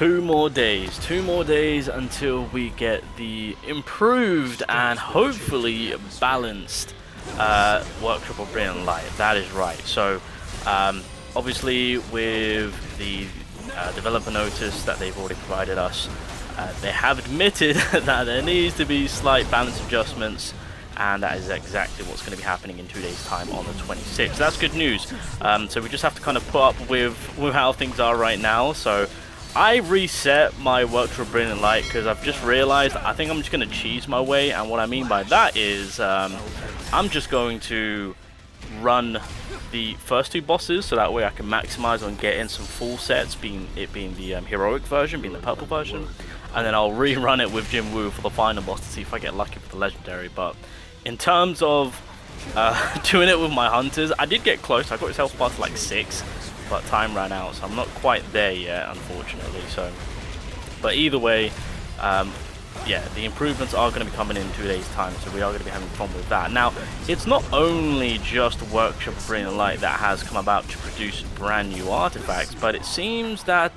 2 more days until we get the improved and hopefully balanced Workshop of Brilliant Light. That is right. So obviously with the developer notice that they've already provided us, they have admitted that there needs to be slight balance adjustments, and that is exactly what's going to be happening in 2 days time on the 26th. So that's good news. So we just have to kind of put up with how things are right now. So I reset my Workshop of Brilliant Light because I've just realized I think I'm just going to cheese my way, and what I mean by that is I'm just going to run the first 2 bosses so that way I can maximize on getting some full sets, being the heroic version, being the purple version, and then I'll rerun it with Jim Woo for the final boss to see if I get lucky with the legendary. But in terms of doing it with my hunters, I did get close. I got his health bar to like 6, but time ran out, so I'm not quite there yet, unfortunately. So, but either way, yeah, the improvements are going to be coming in 2 days time, so we are going to be having fun with that. Now, it's not only just Workshop of Brilliant Light that has come about to produce brand new artifacts, but it seems that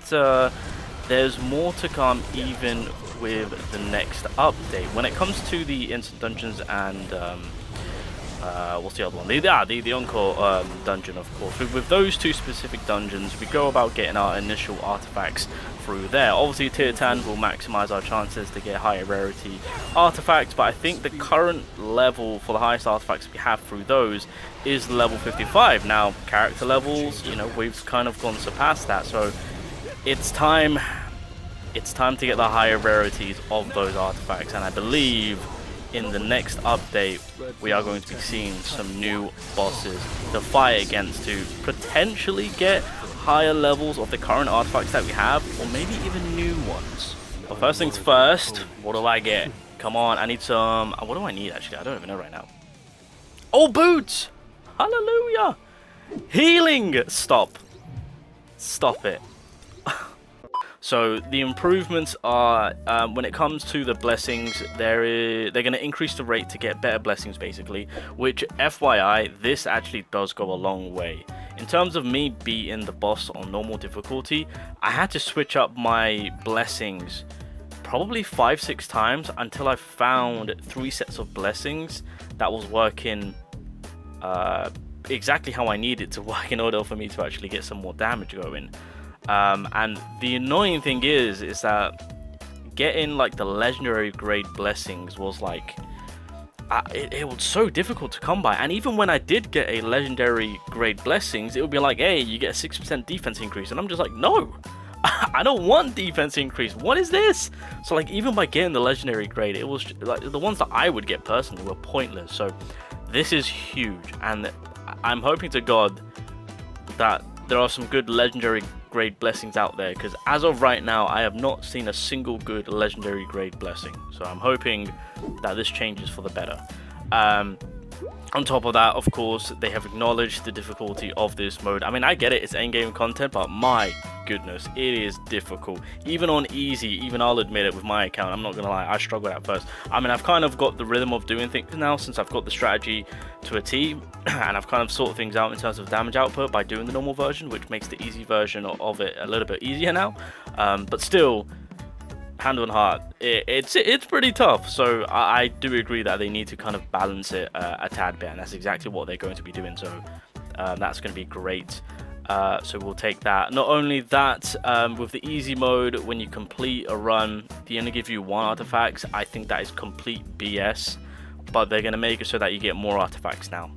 there's more to come even with the next update. When it comes to the instant dungeons and what's the other one? The Encore dungeon, of course. With those 2 specific dungeons, we go about getting our initial artifacts through there. Obviously, tier 10 will maximize our chances to get higher rarity artifacts, but I think the current level for the highest artifacts we have through those is level 55. Now, character levels, you know, we've kind of gone surpassed that, so it's time to get the higher rarities of those artifacts, and I believe in the next update we are going to be seeing some new bosses to fight against to potentially get higher levels of the current artifacts that we have, or maybe even new ones. But first things first, what do I get? Come on, I need some... what do I need actually? I don't even know right now. Oh, boots! Hallelujah! Healing! Stop it. So the improvements are, when it comes to the blessings, they're going to increase the rate to get better blessings basically, which FYI, this actually does go a long way. In terms of me beating the boss on normal difficulty, I had to switch up my blessings probably 5-6 times until I found 3 sets of blessings that was working exactly how I needed to work in order for me to actually get some more damage going. And the annoying thing is that getting like the legendary grade blessings was like it was so difficult to come by. And even when I did get a legendary grade blessings, it would be like, hey, you get a 6% defense increase, and I'm just like, no, I don't want defense increase. What is this? So like, even by getting the legendary grade, it was like the ones that I would get personally were pointless. So this is huge, and I'm hoping to God that there are some good legendary grade blessings out there, because as of right now I have not seen a single good legendary grade blessing, so I'm hoping that this changes for the better. On top of that, of course, they have acknowledged the difficulty of this mode. I mean, I get it, it's endgame content, but my goodness, it is difficult. Even on easy, even I'll admit it with my account, I'm not gonna lie, I struggled at first. I mean, I've kind of got the rhythm of doing things now since I've got the strategy to a T, and I've kind of sorted things out in terms of damage output by doing the normal version, which makes the easy version of it a little bit easier now. But still, hand on heart, it's pretty tough. So I do agree that they need to kind of balance it a tad bit, and that's exactly what they're going to be doing. So that's going to be great. So we'll take that. Not only that, with the easy mode, when you complete a run, they only give you 1 artifact. I think that is complete BS, but they're going to make it so that you get more artifacts now.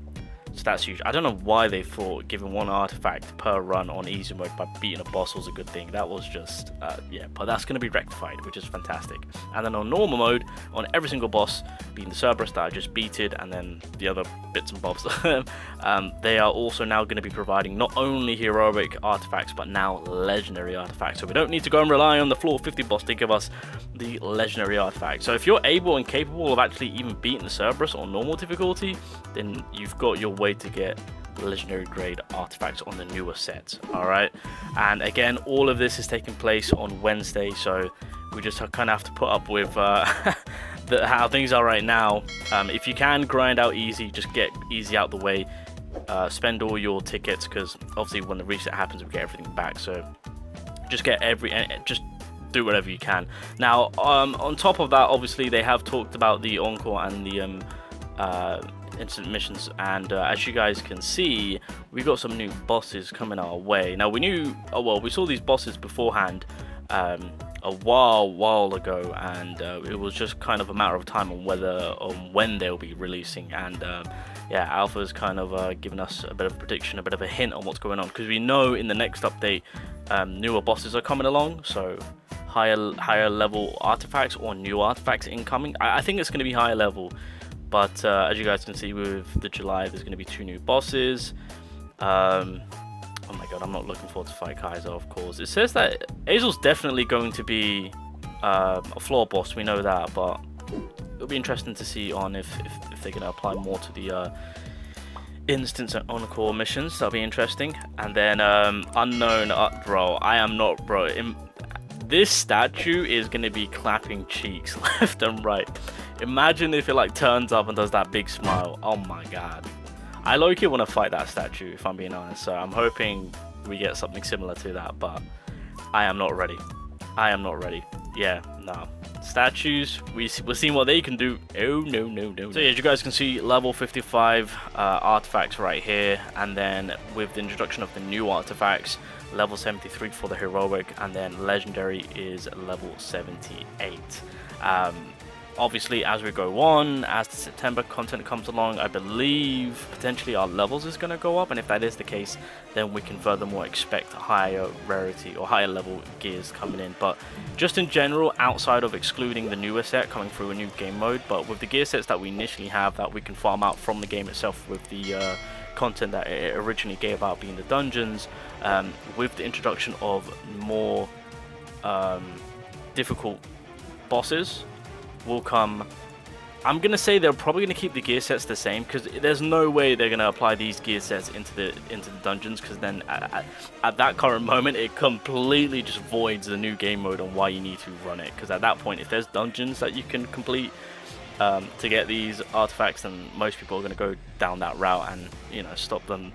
So that's huge. I don't know why they thought giving 1 artifact per run on easy mode by beating a boss was a good thing. That was just, yeah, but that's going to be rectified, which is fantastic. And then on normal mode, on every single boss, being the Cerberus that I just beated, and then the other bits and bobs, they are also now going to be providing not only heroic artifacts, but now legendary artifacts. So we don't need to go and rely on the floor 50 boss to give us the legendary artifact. So if you're able and capable of actually even beating the Cerberus on normal difficulty, then you've got your way to get legendary grade artifacts on the newer sets. All right, and again, all of this is taking place on Wednesday, so we just kind of have to put up with how things are right now. If you can grind out easy, just get easy out the way, spend all your tickets, because obviously when the reset happens we get everything back. So just get just do whatever you can. Now, on top of that, obviously they have talked about the Encore and the instant missions, and as you guys can see, we got some new bosses coming our way. Now we knew, we saw these bosses beforehand a while ago, and it was just kind of a matter of time on when they'll be releasing. And yeah, Alpha's kind of given us a bit of a prediction, a bit of a hint on what's going on, because we know in the next update newer bosses are coming along, so higher level artifacts or new artifacts incoming. I think it's going to be higher level, but as you guys can see with the July, there's going to be 2 new bosses. Oh my god, I'm not looking forward to fight Kaiser, of course. It says that Azel's definitely going to be a floor boss, we know that, but it'll be interesting to see on if they're going to apply more to the instance and encore missions. That'll be interesting. And then unknown, bro, I am not, bro. This statue is going to be clapping cheeks left and right. Imagine if it like turns up and does that big smile. Oh my god. I low-key want to fight that statue, if I'm being honest, so I'm hoping we get something similar to that, but I am not ready. I am not ready. Yeah, no. Statues, we're seeing what they can do. Oh, no. So yeah, as you guys can see, level 55 artifacts right here, and then with the introduction of the new artifacts, level 73 for the heroic, and then legendary is level 78. Obviously, as we go on, as the September content comes along, I believe potentially our levels is going to go up, and if that is the case, then we can furthermore expect higher rarity or higher level gears coming in. But just in general, outside of excluding the newer set coming through a new game mode, but with the gear sets that we initially have that we can farm out from the game itself with the content that it originally gave out, being the dungeons, with the introduction of more difficult bosses will come. I'm gonna say they're probably gonna keep the gear sets the same, because there's no way they're gonna apply these gear sets into the dungeons, because then at that current moment it completely just voids the new game mode on why you need to run it. Because at that point, if there's dungeons that you can complete to get these artifacts, then most people are gonna go down that route and, you know, stop the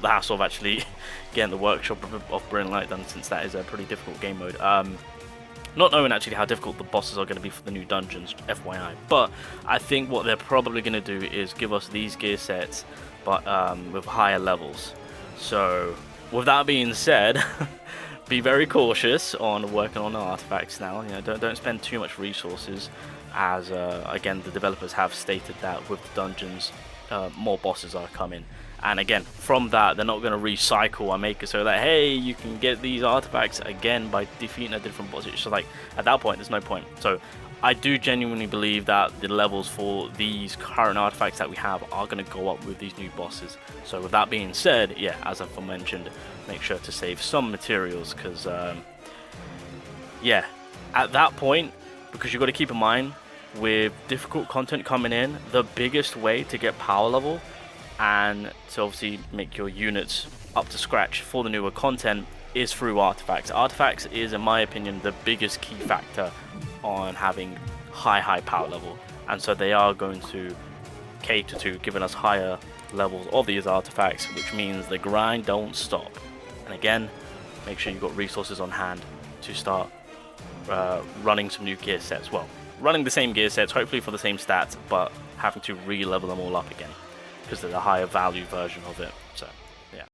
hassle of actually getting the workshop of Brilliant Light done, since that is a pretty difficult game mode. Not knowing actually how difficult the bosses are going to be for the new dungeons, FYI. But I think what they're probably going to do is give us these gear sets, but with higher levels. So with that being said, be very cautious on working on the artifacts now. You know, don't spend too much resources, as again, the developers have stated that with the dungeons, more bosses are coming. And again, from that, they're not going to recycle and make it so that, hey, you can get these artifacts again by defeating a different boss. It's just like, at that point, there's no point. So I do genuinely believe that the levels for these current artifacts that we have are going to go up with these new bosses. So with that being said, yeah, as I've mentioned, make sure to save some materials, because, yeah, at that point, because you've got to keep in mind, with difficult content coming in, the biggest way to get power level and to obviously make your units up to scratch for the newer content is through artifacts. Artifacts is, in my opinion, the biggest key factor on having high power level, and so they are going to cater to giving us higher levels of these artifacts, which means the grind don't stop. And again, make sure you've got resources on hand to start running some new gear sets. Well, running the same gear sets, hopefully for the same stats, but having to re-level them all up again, because they're the higher value version of it. So